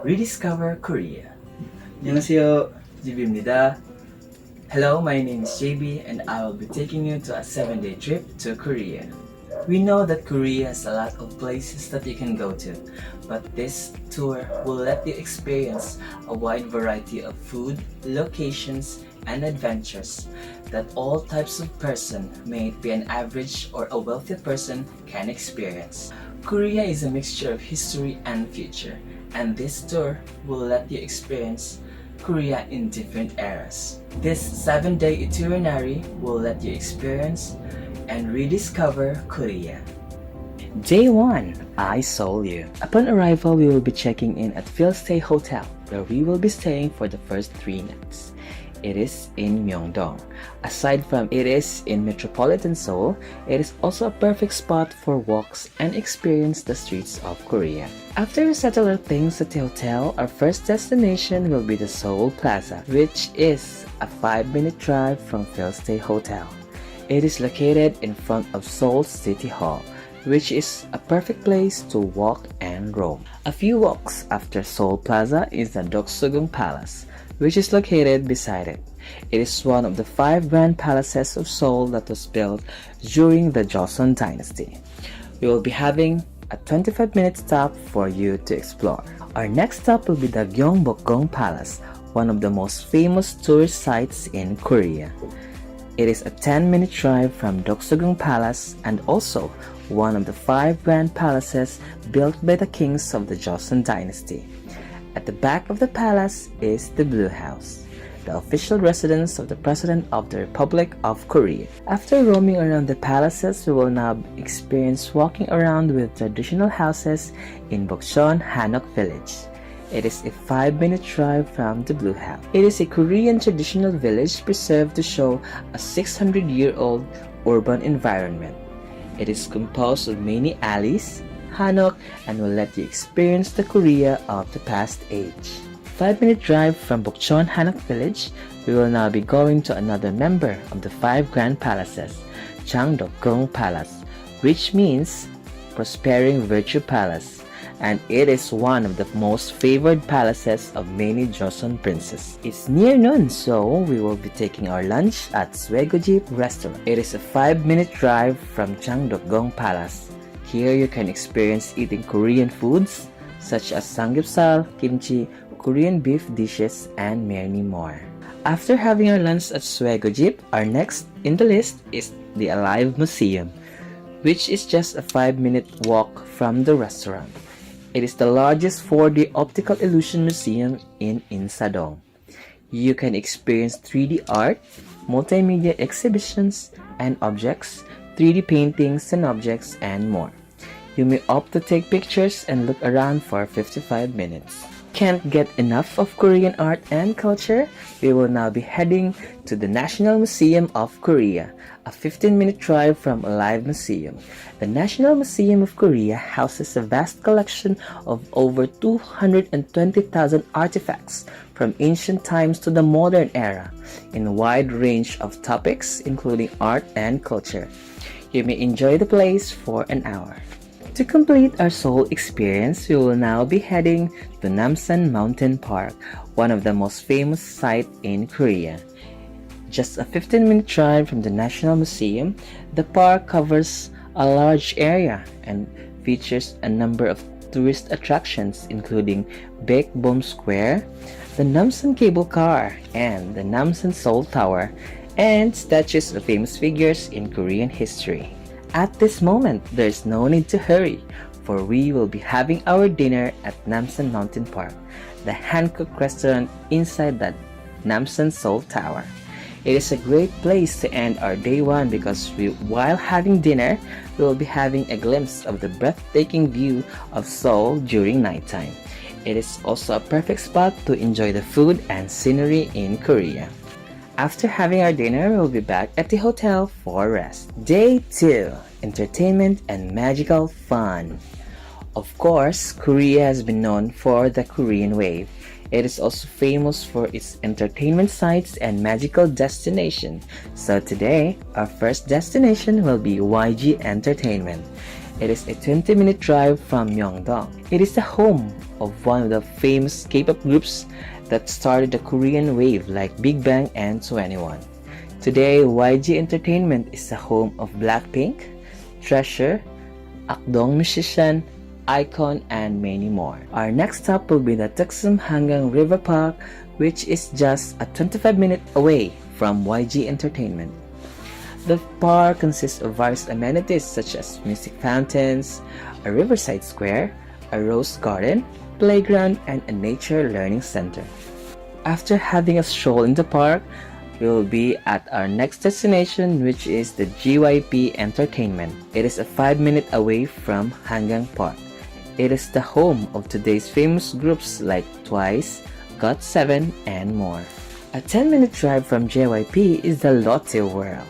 rediscover Korea. 안녕하세요, JB입니다. Hello, my name is JB and I will be taking you to a 7-day trip to Korea. We know that Korea has a lot of places that you can go to, but this tour will let you experience a wide variety of food, locations, and adventures that all types of person, may it be an average or a wealthy person, can experience. Korea is a mixture of history and future, and this tour will let you experience Korea in different eras. This 7-day itinerary will let you experience and rediscover Korea. Day 1, I Seoul You. Upon arrival, we will be checking in at Philstay Hotel, where we will be staying for the first 3 nights. It is in Myeongdong. Aside from it is in metropolitan Seoul, it is also a perfect spot for walks and experience the streets of Korea. After we settle our things at the hotel, our first destination will be the Seoul Plaza, which is a 5-minute drive from Philstay Hotel. It is located in front of Seoul City Hall, which is a perfect place to walk and roam. A few walks after Seoul Plaza is the Doksugung Palace, which is located beside it. It is one of the 5 grand palaces of Seoul that was built during the Joseon Dynasty. We will be having a 25-minute stop for you to explore. Our next stop will be the Gyeongbokgung Palace, one of the most famous tourist sites in Korea. It is a 10-minute drive from Doksugung Palace and also one of the 5 grand palaces built by the kings of the Joseon Dynasty. At the back of the palace is the Blue House, the official residence of the President of the Republic of Korea. After roaming around the palaces, we will now experience walking around with traditional houses in Bokcheon Hanok Village. It is a 5-minute drive from the Blue House. It is a Korean traditional village preserved to show a 600-year-old urban environment. It is composed of many alleys, hanok, and will let you experience the Korea of the past age. 5-minute drive from Bokcheon Hanok Village, we will now be going to another member of the 5 grand palaces, Changdeokgung Palace, which means Prospering Virtue Palace, and it is one of the most favored palaces of many Joseon princes. It's near noon, so we will be taking our lunch at Swegojip Restaurant. It is a 5-minute drive from Changdeokgung Palace. Here you can experience eating Korean foods such as samgyeopsal, kimchi, Korean beef dishes, and many more. After having our lunch at Swegojip, our next in the list is the Alive Museum, which is just a 5-minute walk from the restaurant. It is the largest 4D optical illusion museum in Insadong. You can experience 3D art, multimedia exhibitions and objects, 3D paintings and objects, and more. You may opt to take pictures and look around for 55 minutes. Can't get enough of Korean art and culture? We will now be heading to the National Museum of Korea, a 15-minute drive from Alive Museum. The National Museum of Korea houses a vast collection of over 220,000 artifacts from ancient times to the modern era, in a wide range of topics including art and culture. You may enjoy the place for an hour. To complete our Seoul experience, we will now be heading to Namsan Mountain Park, one of the most famous sites in Korea. Just a 15-minute drive from the National Museum, the park covers a large area and features a number of tourist attractions including Baekbom Square, the Namsan Cable Car, and the Namsan Seoul Tower, and statues of famous figures in Korean history. At this moment, there is no need to hurry, for we will be having our dinner at Namsan Mountain Park, the hand-cooked restaurant inside the Namsan Seoul Tower. It is a great place to end our day 1 because while having dinner, we will be having a glimpse of the breathtaking view of Seoul during nighttime. It is also a perfect spot to enjoy the food and scenery in Korea. After having our dinner, we'll be back at the hotel for rest. Day 2, entertainment and magical fun. Of course, Korea has been known for the Korean wave. It is also famous for its entertainment sites and magical destination. So today, our first destination will be YG Entertainment. It is a 20-minute drive from Myeongdong. It is the home of one of the famous K-pop groups that started the Korean wave like Big Bang and 21. Today, YG Entertainment is the home of Blackpink, Treasure, Akdong Musician, Icon, and many more. Our next stop will be the Tuksum Hanggang River Park, which is just a 25-minute away from YG Entertainment. The park consists of various amenities such as music fountains, a riverside square, a rose garden, playground, and a nature learning center. After having a stroll in the park, we will be at our next destination, which is the GYP Entertainment. It is a 5-minute away from Hanggang Park. It is the home of today's famous groups like Twice, GOT7, and more. A 10-minute drive from JYP is the Lotte World,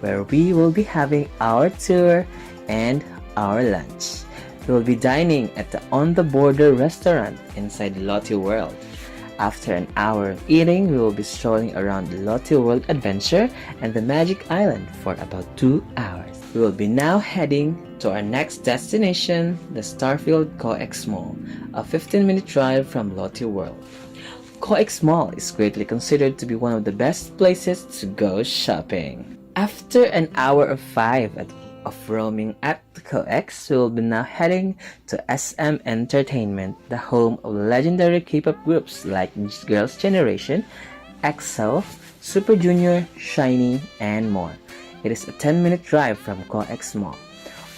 where we will be having our tour and our lunch. We will be dining at the On the Border restaurant inside Lotte World. After an hour of eating, we will be strolling around the Lotte World Adventure and the Magic Island for about 2 hours. We will be now heading to our next destination, the Starfield COEX Mall, a 15-minute drive from Lotte World. COEX Mall is greatly considered to be one of the best places to go shopping. After an hour of 5 of roaming at the COEX, we will be now heading to SM Entertainment, the home of legendary K-pop groups like Girls' Generation, EXO, Super Junior, SHINee, and more. It is a 10-minute drive from COEX Mall.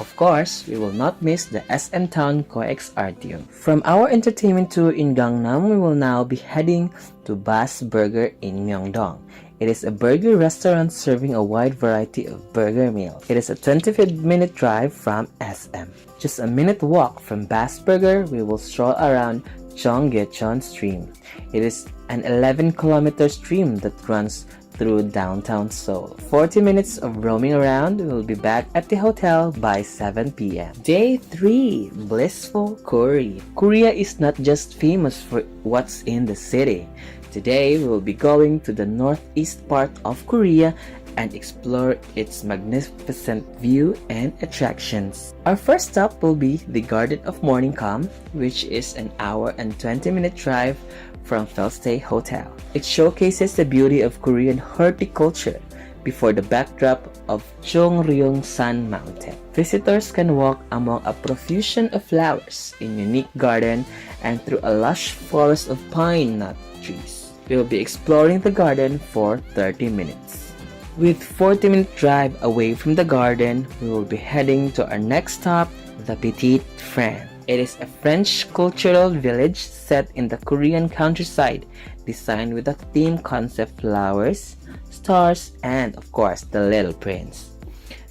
Of course, we will not miss the SM Town COEX Artium. From our entertainment tour in Gangnam, we will now be heading to Bass Burger in Myeongdong. It is a burger restaurant serving a wide variety of burger meals. It is a 25-minute drive from SM. Just a minute walk from Bass Burger, we will stroll around Cheonggyecheon Stream. It is an 11-kilometer stream that runs through downtown Seoul. 40 minutes of roaming around, we will be back at the hotel by 7 p.m. Day 3, Blissful Korea. Korea is not just famous for what's in the city. Today, we will be going to the northeast part of Korea and explore its magnificent view and attractions. Our first stop will be the Garden of Morning Calm, which is an hour and 20-minute drive from Felstay Hotel. It showcases the beauty of Korean horticulture before the backdrop of Cheongryung-san Mountain. Visitors can walk among a profusion of flowers in unique garden and through a lush forest of pine nut trees. We will be exploring the garden for 30 minutes. With 40-minute drive away from the garden, we will be heading to our next stop, the Petite France. It is a French cultural village set in the Korean countryside, designed with a theme concept flowers, stars, and of course, the Little Prince.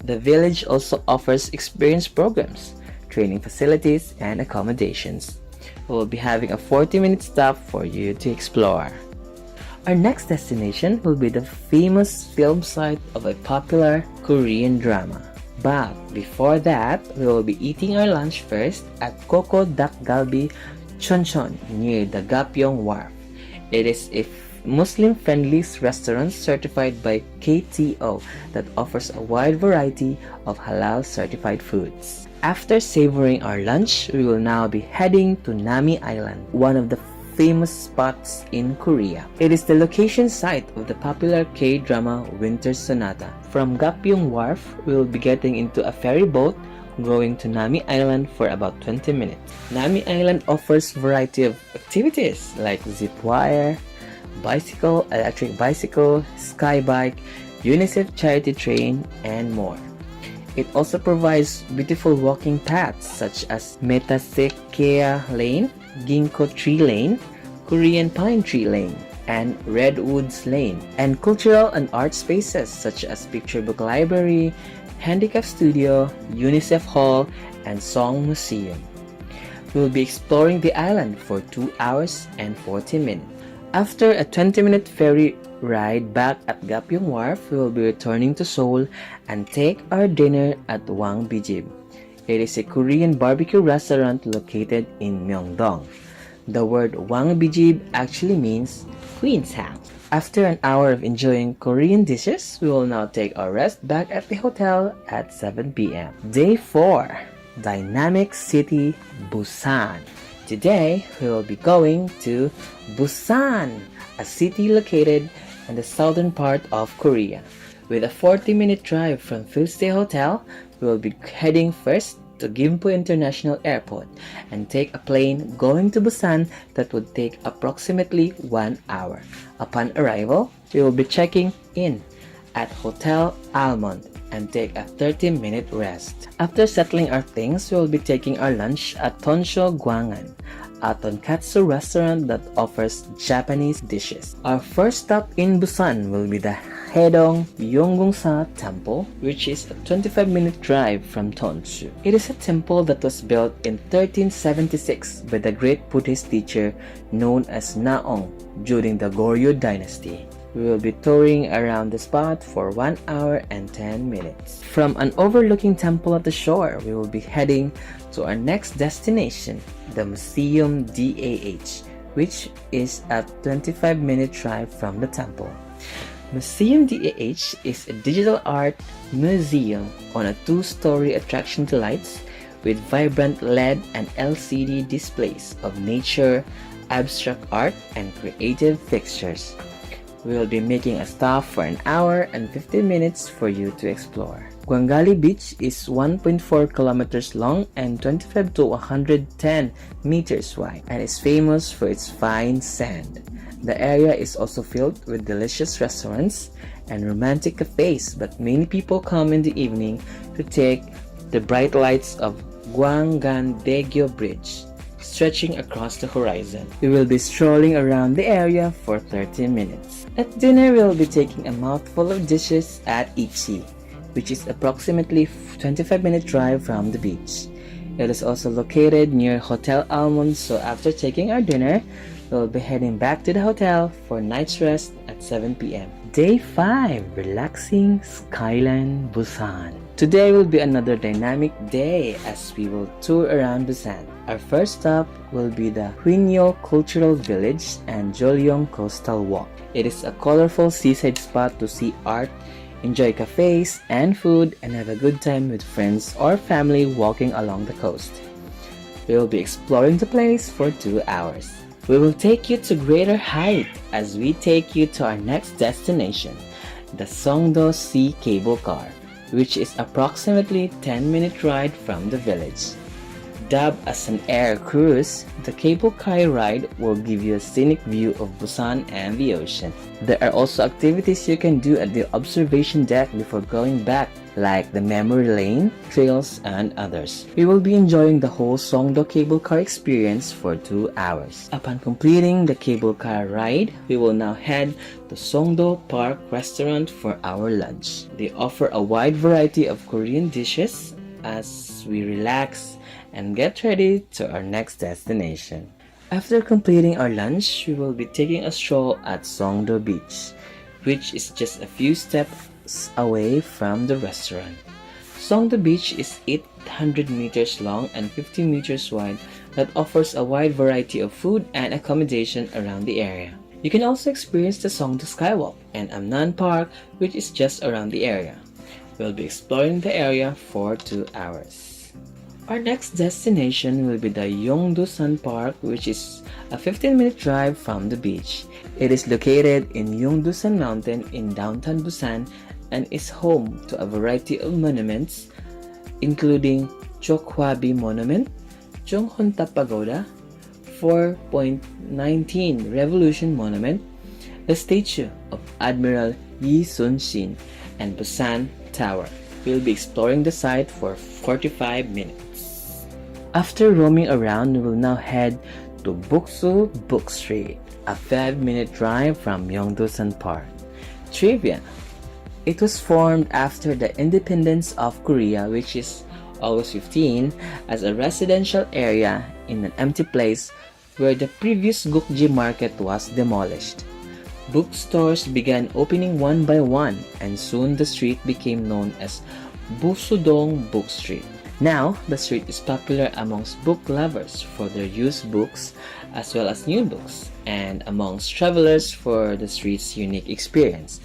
The village also offers experience programs, training facilities, and accommodations. We will be having a 40-minute stop for you to explore. Our next destination will be the famous film site of a popular Korean drama. But before that, we will be eating our lunch first at Coco Dak Galbi Chonchon near the Gapyeong Wharf. It is a Muslim-friendly restaurant certified by KTO that offers a wide variety of halal-certified foods. After savoring our lunch, we will now be heading to Nami Island, one of the famous spots in Korea. It is the location site of the popular K-drama Winter Sonata. From Gapyeong Wharf, we will be getting into a ferry boat going to Nami Island for about 20 minutes. Nami Island offers a variety of activities like zip wire, bicycle, electric bicycle, sky bike, UNICEF charity train, and more. It also provides beautiful walking paths such as Metasekea Lane, Ginkgo Tree Lane, Korean Pine Tree Lane, and Redwoods Lane, and cultural and art spaces such as Picture Book Library, Handicap Studio, UNICEF Hall, and Song Museum. We will be exploring the island for 2 hours and 40 minutes. After a 20-minute ferry ride back at Gapyeong Wharf, we will be returning to Seoul and take our dinner at Wang Bijib. It is a Korean barbecue restaurant located in Myeongdong. The word Wang Bijib actually means Queen's House. After an hour of enjoying Korean dishes, we will now take our rest back at the hotel at 7 p.m. Day 4, dynamic city, Busan. Today, we will be going to Busan, a city located in the southern part of Korea. With a 40-minute drive from Fuste Hotel, we will be heading first to Gimpo International Airport and take a plane going to Busan that would take approximately 1 hour. Upon arrival, we will be checking in at Hotel Almond and take a 30-minute rest. After settling our things, we will be taking our lunch at Tonsho Gwangan, a tonkatsu restaurant that offers Japanese dishes. Our first stop in Busan will be the Haedong Yonggungsa Temple, which is a 25-minute drive from Tonshu. It is a temple that was built in 1376 by the great Buddhist teacher known as Naong during the Goryeo dynasty. We will be touring around the spot for 1 hour and 10 minutes. From an overlooking temple at the shore, we will be heading to our next destination, the Museum DAH, which is a 25-minute drive from the temple. Museum DAH is a digital art museum on a 2-story attraction delights with vibrant LED and LCD displays of nature, abstract art, and creative fixtures. We will be making a stop for 1 hour and 15 minutes for you to explore. Gwangali Beach is 1.4 kilometers long and 25 to 110 meters wide and is famous for its fine sand. The area is also filled with delicious restaurants and romantic cafes, but many people come in the evening to take the bright lights of Gwangan-daegyo Bridge stretching across the horizon. We will be strolling around the area for 30 minutes. At dinner, we will be taking a mouthful of dishes at Ichi, which is approximately 25-minute drive from the beach. It is also located near Hotel Almond, so after taking our dinner, we'll be heading back to the hotel for night's rest at 7 p.m. Day 5, relaxing Skyline Busan. Today will be another dynamic day as we will tour around Busan. Our first stop will be the Huinyo Cultural Village and Jolyong Coastal Walk. It is a colorful seaside spot to see art, enjoy cafes and food, and have a good time with friends or family walking along the coast. We will be exploring the place for 2 hours. We will take you to greater height as we take you to our next destination, the Songdo Sea Cable Car, which is approximately 10-minute ride from the village. Dubbed as an air cruise, the cable car ride will give you a scenic view of Busan and the ocean. There are also activities you can do at the observation deck before going back, like the memory lane, trails, and others. We will be enjoying the whole Songdo cable car experience for 2 hours. Upon completing the cable car ride, we will now head to Songdo Park Restaurant for our lunch. They offer a wide variety of Korean dishes as we relax and get ready to our next destination. After completing our lunch, we will be taking a stroll at Songdo Beach, which is just a few steps away from the restaurant. Songdo Beach is 800 meters long and 50 meters wide that offers a wide variety of food and accommodation around the area. You can also experience the Songdo Skywalk and Amnan Park, which is just around the area. We'll be exploring the area for 2 hours. Our next destination will be the Yongdusan Park, which is a 15-minute drive from the beach. It is located in Yongdusan Mountain in downtown Busan and is home to a variety of monuments, including Chokhwabi Monument, Chonghonta Pagoda, 4.19 Revolution Monument, the statue of Admiral Yi Sun-shin, and Busan Tower. We'll be exploring the site for 45 minutes. After roaming around, we will now head to Buksu Book Street, a 5-minute drive from Yongdusan Park. Trivia: it was formed after the independence of Korea, which is August 15, as a residential area in an empty place where the previous Gukji market was demolished. Bookstores began opening one by one, and soon the street became known as Busudong Book Street. Now, the street is popular amongst book lovers for their used books as well as new books, and amongst travelers for the street's unique experience.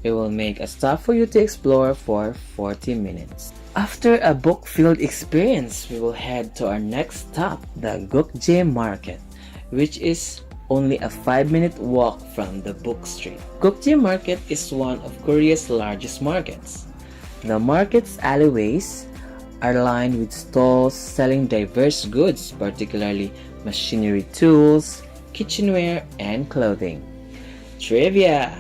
We will make a stop for you to explore for 40 minutes. After a book-filled experience, we will head to our next stop, the Gukje Market, which is only a 5-minute walk from the book street. Gukje Market is one of Korea's largest markets. The market's alleyways are lined with stalls selling diverse goods, particularly machinery tools, kitchenware, and clothing. Trivia!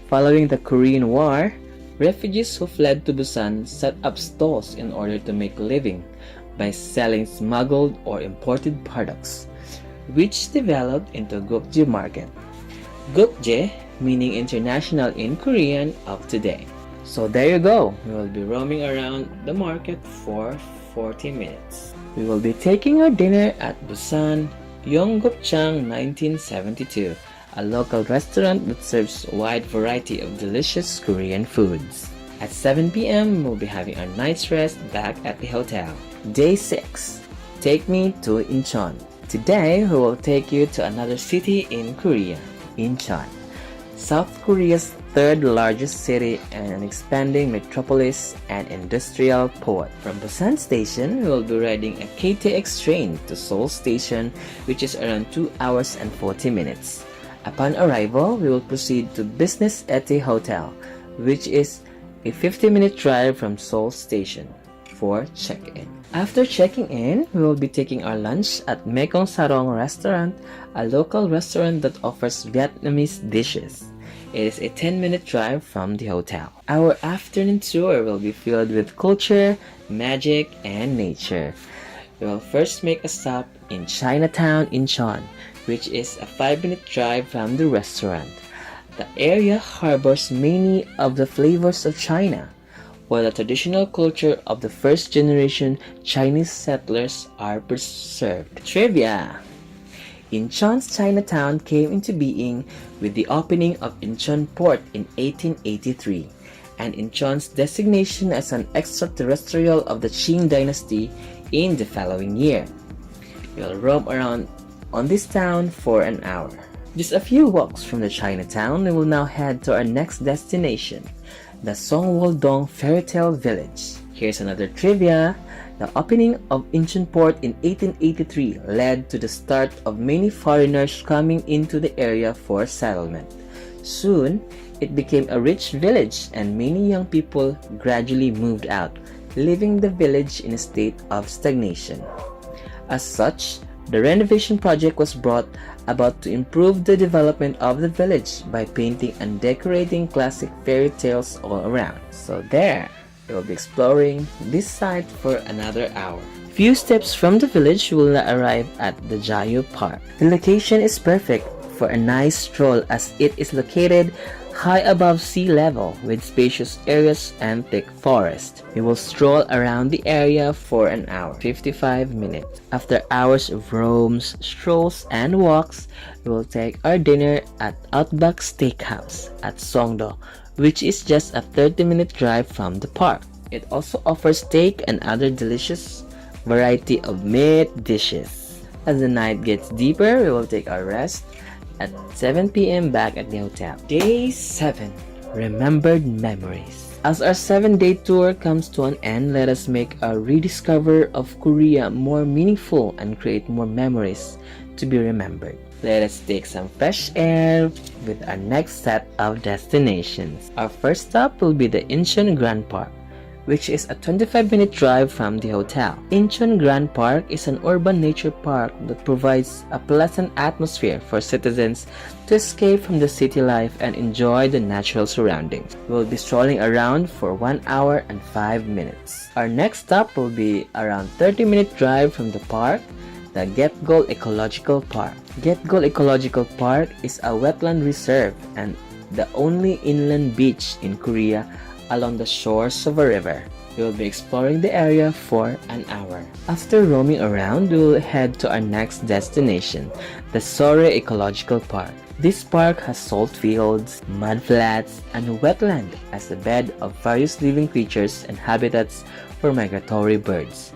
Following the Korean War, refugees who fled to Busan set up stalls in order to make a living by selling smuggled or imported products, which developed into Gukje Market. Gukje meaning international in Korean of today. So there you go, we will be roaming around the market for 40 minutes. We will be taking our dinner at Busan Yonggukchang 1972, a local restaurant that serves a wide variety of delicious Korean foods. At 7 p.m., we'll be having our night's rest back at the hotel. Day 6. Take me to Incheon. Today, we will take you to another city in Korea, Incheon, South Korea's third largest city and an expanding metropolis and industrial port. From Busan Station, we will be riding a KTX train to Seoul Station, which is around 2 hours and 40 minutes. Upon arrival, we will proceed to Business Ete Hotel, which is a 50-minute drive from Seoul Station for check-in. After checking in, we will be taking our lunch at Mekong Sarong Restaurant, a local restaurant that offers Vietnamese dishes. It is a 10-minute drive from the hotel. Our afternoon tour will be filled with culture, magic, and nature. We will first make a stop in Chinatown, Incheon, which is a 5-minute drive from the restaurant. The area harbors many of the flavors of China, while the traditional culture of the first-generation Chinese settlers are preserved. Trivia! Incheon's Chinatown came into being with the opening of Incheon Port in 1883, and Incheon's designation as an extraterrestrial of the Qing dynasty in the following year. We'll roam around on this town for an hour. Just a few walks from the Chinatown, we will now head to our next destination, the Songwol-dong Fairytale Village. Here's another trivia. The opening of Incheon Port in 1883 led to the start of many foreigners coming into the area for settlement. Soon, it became a rich village and many young people gradually moved out, leaving the village in a state of stagnation. As such, the renovation project was brought about to improve the development of the village by painting and decorating classic fairy tales all around. So there, we will be exploring this site for another hour. Few steps from the village, you will arrive at the Jayu Park. The location is perfect for a nice stroll as it is located high above sea level with spacious areas and thick forest. We will stroll around the area for an hour, 55 minutes. After hours of roams, strolls, and walks, we will take our dinner at Outback Steakhouse at Songdo, which is just a 30-minute drive from the park. It also offers steak and other delicious variety of meat dishes. As the night gets deeper, we will take our rest at 7 p.m. back at the hotel. Day 7. Remembered Memories. As our 7-day tour comes to an end, let us make a rediscover of Korea more meaningful and create more memories to be remembered. Let us take some fresh air with our next set of destinations. Our first stop will be the Incheon Grand Park, which is a 25-minute drive from the hotel. Incheon Grand Park is an urban nature park that provides a pleasant atmosphere for citizens to escape from the city life and enjoy the natural surroundings. We will be strolling around for 1 hour and 5 minutes. Our next stop will be around 30-minute drive from the park, the Getgol Ecological Park. Getgol Ecological Park is a wetland reserve and the only inland beach in Korea along the shores of a river. We will be exploring the area for an hour. After roaming around, we will head to our next destination, the Sore Ecological Park. This park has salt fields, mud flats, and wetland as a bed of various living creatures and habitats for migratory birds.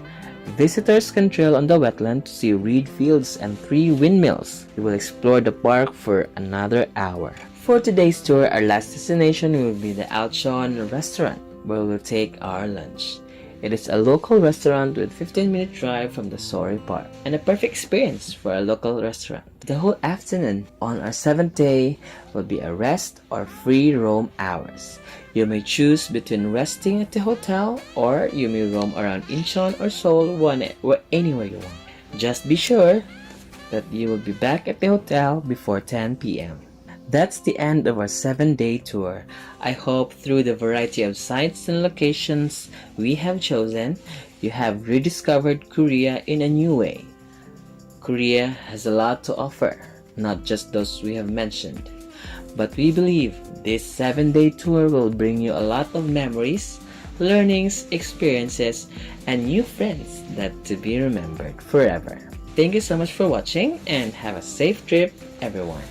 Visitors can trail on the wetland to see reed fields and 3 windmills. We will explore the park for another hour. For today's tour, our last destination will be the Alchon restaurant, where we will take our lunch. It is a local restaurant with 15-minute drive from the Sori Park and a perfect experience for a local restaurant. The whole afternoon on our 7th day will be a rest or free roam hours. You may choose between resting at the hotel or you may roam around Incheon or Seoul anywhere you want. Just be sure that you will be back at the hotel before 10 p.m. That's the end of our 7-day tour. I hope through the variety of sites and locations we have chosen, you have rediscovered Korea in a new way. Korea has a lot to offer, not just those we have mentioned. But we believe this 7-day tour will bring you a lot of memories, learnings, experiences, and new friends that to be remembered forever. Thank you so much for watching and have a safe trip, everyone.